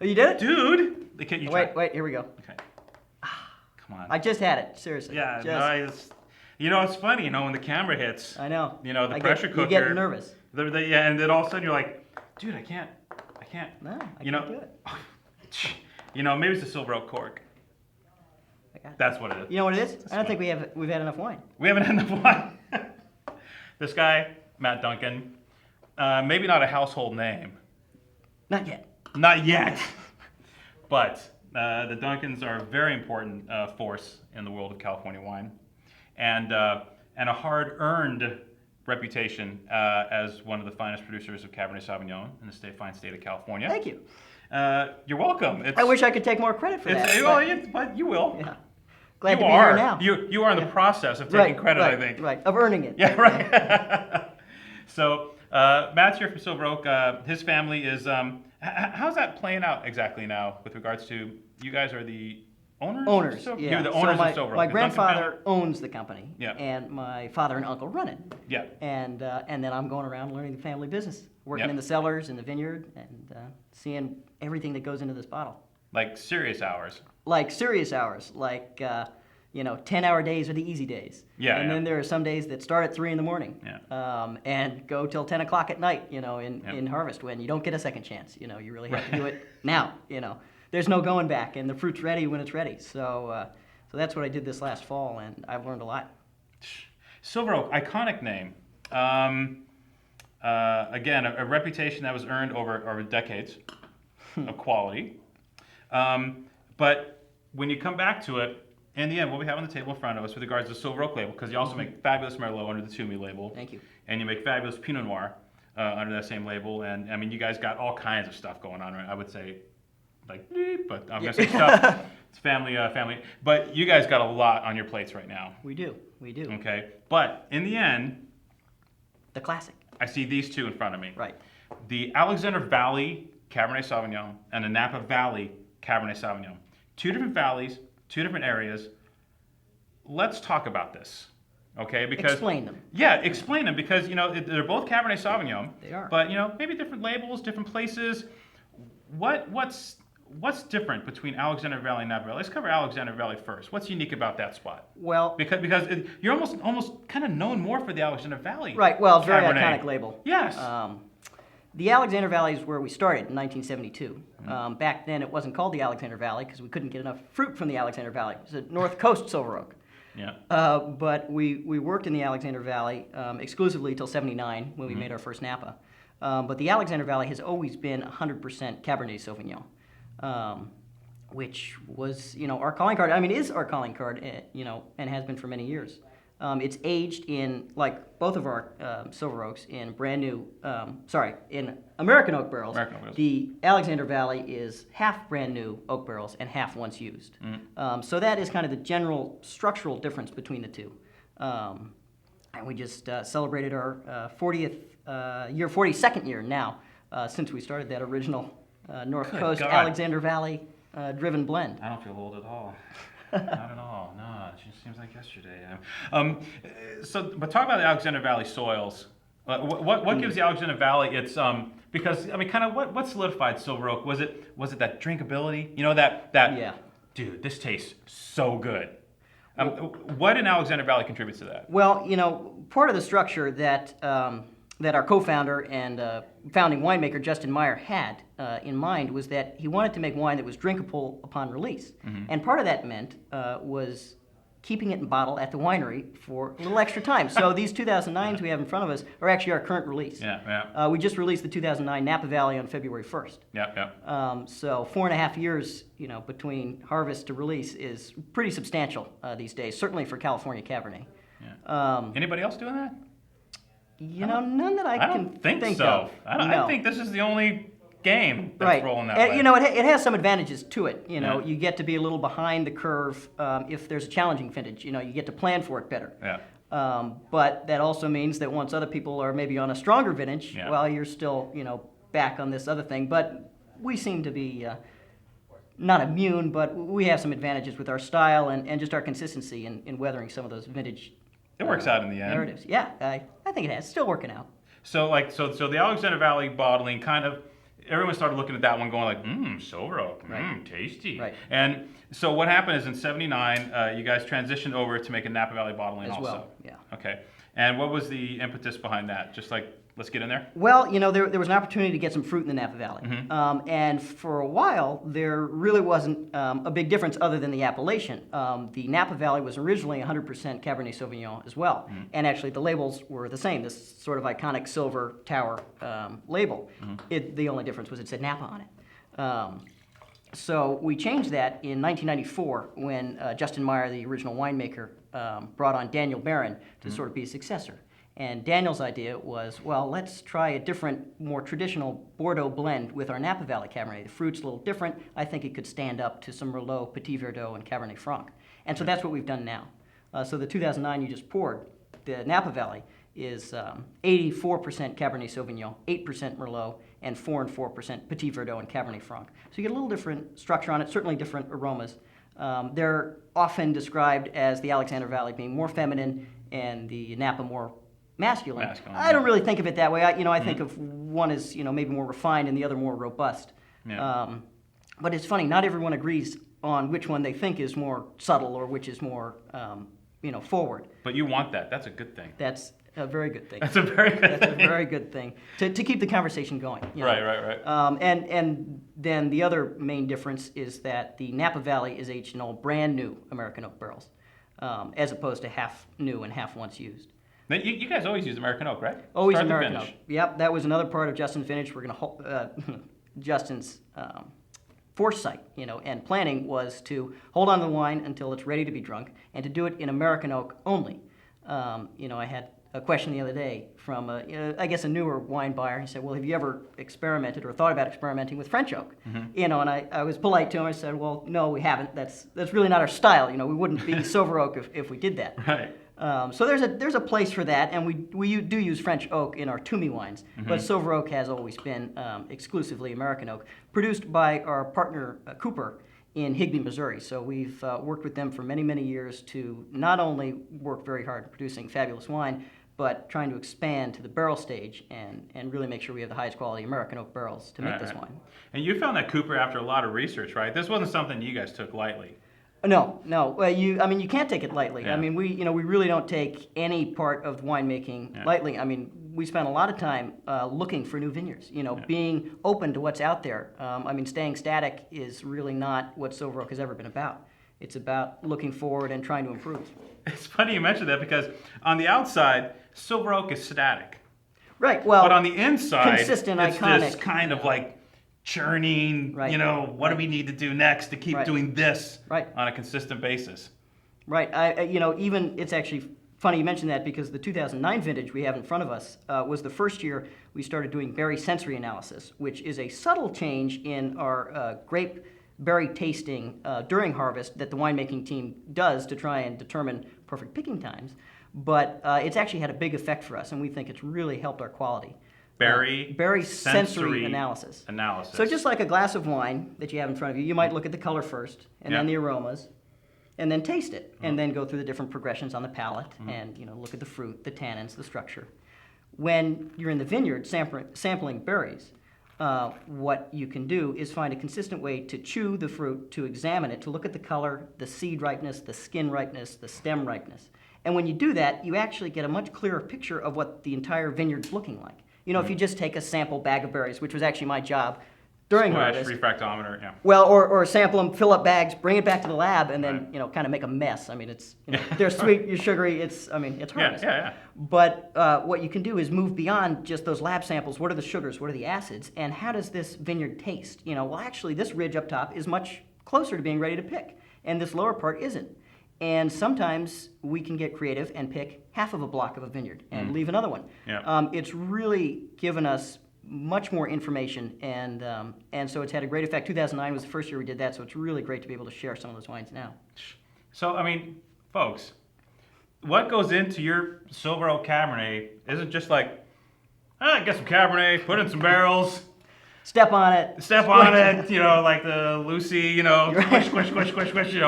Oh, you did it? Dude! You Wait, here we go. Okay. Come on. I just had it, seriously. Yeah, just. nice. You know, it's funny, when the camera hits, I know. the pressure cooker. You get nervous. Yeah, and then all of a sudden you're like, dude, I can't. No, I can't do it. Maybe it's the silver oak cork. That's what it is. You know what it is? I don't think we've had enough wine. We haven't had enough wine. This guy, Matt Duncan, maybe not a household name. Not yet. Not yet. But the Duncans are a very important force in the world of California wine, and a hard-earned reputation as one of the finest producers of Cabernet Sauvignon in the fine state of California. Thank you. You're welcome. I wish I could take more credit for that. But you will. Yeah. Glad to be here now. You are in the process of taking credit, right, I think. Right, of earning it. Yeah, right. So Matt's here from Silver Oak. His family is. How's that playing out exactly now with regards to you guys are the owners? Owners, yeah. yeah. You're the owners so of Silver Oak. My grandfather owns the company, yeah. and my father and uncle run it. Yeah. And then I'm going around learning the family business, working Yep. in the cellars, in the vineyard, and seeing everything that goes into this bottle. Like serious hours. Like serious hours, like 10-hour days are the easy days. Yeah. And then there are some days that start at 3 in the morning. Yeah. And go till 10 o'clock at night. In harvest when you don't get a second chance. You really have to do it now. There's no going back, and the fruit's ready when it's ready. So that's what I did this last fall, and I've learned a lot. Silver Oak, iconic name. Again, a reputation that was earned over decades of quality. But when you come back to it, in the end, what we have on the table in front of us with regards to the Silver Oak label, because you also make fabulous Merlot under the Toomey label. Thank you. And you make fabulous Pinot Noir under that same label. And I mean, you guys got all kinds of stuff going on, right? I would say, but I'm going to say stuff. It's family. But you guys got a lot on your plates right now. We do. Okay. But in the end, the classic. I see these two in front of me. Right. The Alexander Valley Cabernet Sauvignon and the Napa Valley Cabernet Sauvignon. Two different valleys, two different areas. Let's talk about this, okay? Because explain them. Yeah, explain them because they're both Cabernet Sauvignon. They are. But maybe different labels, different places. What's different between Alexander Valley and Napa Valley? Let's cover Alexander Valley first. What's unique about that spot? Well, because you're almost kind of known more for the Alexander Valley. Right. Well, it's a very Cabernet. iconic label. Yes. The Alexander Valley is where we started in 1972. Back then, it wasn't called the Alexander Valley because we couldn't get enough fruit from the Alexander Valley. It was a North Coast Silver Oak. Yeah. But we worked in the Alexander Valley exclusively till '79 when we made our first Napa. But the Alexander Valley has always been 100% Cabernet Sauvignon, which was our calling card. I mean, is our calling card, and has been for many years. It's aged in, like both of our Silver Oaks, in brand new, in American oak barrels. American oak barrels. The Alexander Valley is half brand new oak barrels and half once used. So that is kind of the general structural difference between the two. And we just celebrated our 42nd year now since we started that original North Coast God. Alexander Valley driven blend. I don't feel old at all. Not at all. No, it just seems like yesterday. But talk about the Alexander Valley soils. What gives the Alexander Valley its because kind of what solidified Silver Oak? Was it that drinkability? That Yeah. Dude, this tastes so good. What in Alexander Valley contributes to that? Well, part of the structure that our co-founder and founding winemaker Justin Meyer had in mind was that he wanted to make wine that was drinkable upon release. And part of that meant was keeping it in bottle at the winery for a little extra time. So these 2009s we have in front of us are actually our current release. Yeah. We just released the 2009 Napa Valley on February 1st. Yeah. So 4.5 years, between harvest to release is pretty substantial these days, certainly for California Cabernet. Yeah. Anybody else doing that? None that I can think so. of. I think this is the only game that's rolling that way. It has some advantages to it. You get to be a little behind the curve if there's a challenging vintage. You get to plan for it better. Yeah. But that also means that once other people are maybe on a stronger vintage, well, you're still, back on this other thing. But we seem to be not immune, but we have some advantages with our style and just our consistency in weathering some of those vintage. It works out in the end. Narratives. Yeah, I think it has. Still working out. So the Alexander Valley bottling kind of, everyone started looking at that one, going like, Silver Oak, tasty. Right. And so what happened is in '79, you guys transitioned over to make a Napa Valley bottling As also. well, yeah. Okay. And what was the impetus behind that? Just like, let's get in there? Well, there was an opportunity to get some fruit in the Napa Valley. And for a while, there really wasn't a big difference other than the appellation. The Napa Valley was originally 100% Cabernet Sauvignon as well. And actually, the labels were the same, this sort of iconic silver tower label. The only difference was it said Napa on it. So we changed that in 1994 when Justin Meyer, the original winemaker, brought on Daniel Barron to sort of be a successor. And Daniel's idea was, well, let's try a different, more traditional Bordeaux blend with our Napa Valley Cabernet. The fruit's a little different. I think it could stand up to some Merlot, Petit Verdot, and Cabernet Franc. And so that's what we've done now. So the 2009 you just poured, the Napa Valley, is 84% Cabernet Sauvignon, 8% Merlot, and 4% Petit Verdot and Cabernet Franc. So you get a little different structure on it, certainly different aromas. They're often described as the Alexander Valley being more feminine and the Napa more masculine. I don't really think of it that way. I think of one as maybe more refined and the other more robust. Yeah. But it's funny, not everyone agrees on which one they think is more subtle or which is more forward. But you want that. That's a good thing. That's a very good thing. That's a very good That's thing. a very good thing to keep the conversation going. Right. And then the other main difference is that the Napa Valley is aged in all brand new American oak barrels, as opposed to half new and half once used. Now, you guys always use American oak, right? Always Start to American finish. oak. Yep, that was another part of Justin's vintage. We're going to Justin's foresight, and planning was to hold on to the wine until it's ready to be drunk, and to do it in American oak only. I had a question the other day from, I guess, a newer wine buyer. He said, well, have you ever experimented or thought about experimenting with French oak? And I was polite to him. I said, well, no, we haven't. That's really not our style. We wouldn't be Silver Oak if we did that. Right. So there's a place for that, and we do use French oak in our Toomey wines, but Silver Oak has always been exclusively American oak, produced by our partner Cooper in Higbee, Missouri. So we've worked with them for many, many years to not only work very hard at producing fabulous wine, but trying to expand to the barrel stage and really make sure we have the highest quality American oak barrels to make this wine. And you found that Cooper after a lot of research, right? This wasn't something you guys took lightly. No. Well, you can't take it lightly. Yeah. We really don't take any part of winemaking lightly. We spent a lot of time looking for new vineyards. Being open to what's out there. Staying static is really not what Silver Oak has ever been about. It's about looking forward and trying to improve. It's funny you mentioned that because on the outside, Silver Oak is static. Right. Well, but on the inside, consistent, it's iconic. this kind of like churning, Right. What do we need to do next to keep doing this Right. on a consistent basis? Right. Even it's actually funny you mentioned that because the 2009 vintage we have in front of us was the first year we started doing berry sensory analysis, which is a subtle change in our grape berry tasting during harvest that the winemaking team does to try and determine perfect picking times. But it's actually had a big effect for us, and we think it's really helped our quality. Berry sensory analysis. So just like a glass of wine that you have in front of you, you might look at the color first, and then the aromas, and then taste it, and then go through the different progressions on the palate, and look at the fruit, the tannins, the structure. When you're in the vineyard sampling berries, what you can do is find a consistent way to chew the fruit, to examine it, to look at the color, the seed ripeness, the skin ripeness, the stem ripeness. And when you do that, you actually get a much clearer picture of what the entire vineyard's looking like. If you just take a sample bag of berries, which was actually my job during harvest. Refractometer, yeah. Well, or sample them, fill up bags, bring it back to the lab, and then kind of make a mess. It's they're sweet, you're sugary. It's harvest. Yeah. But what you can do is move beyond just those lab samples. What are the sugars? What are the acids? And how does this vineyard taste? Well, actually, this ridge up top is much closer to being ready to pick, and this lower part isn't. And sometimes we can get creative and pick half of a block of a vineyard and leave another one. Yeah. It's really given us much more information, and so it's had a great effect. 2009 was the first year we did that, so it's really great to be able to share some of those wines now. So, folks, what goes into your Silver Oak Cabernet isn't just like, get some Cabernet, put in some barrels. Step on it. Like the Lucy, squish.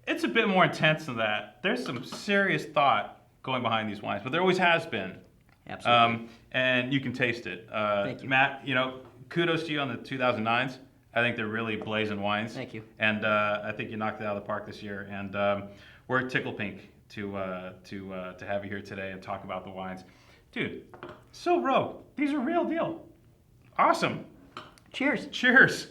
It's a bit more intense than that. There's some serious thought going behind these wines, but there always has been. Absolutely. And you can taste it. Thank you. Matt, kudos to you on the 2009s. I think they're really blazing wines. Thank you. And I think you knocked it out of the park this year. And we're tickle pink to have you here today and talk about the wines. Dude, so Rogue, these are real deal. Awesome. Cheers. Cheers.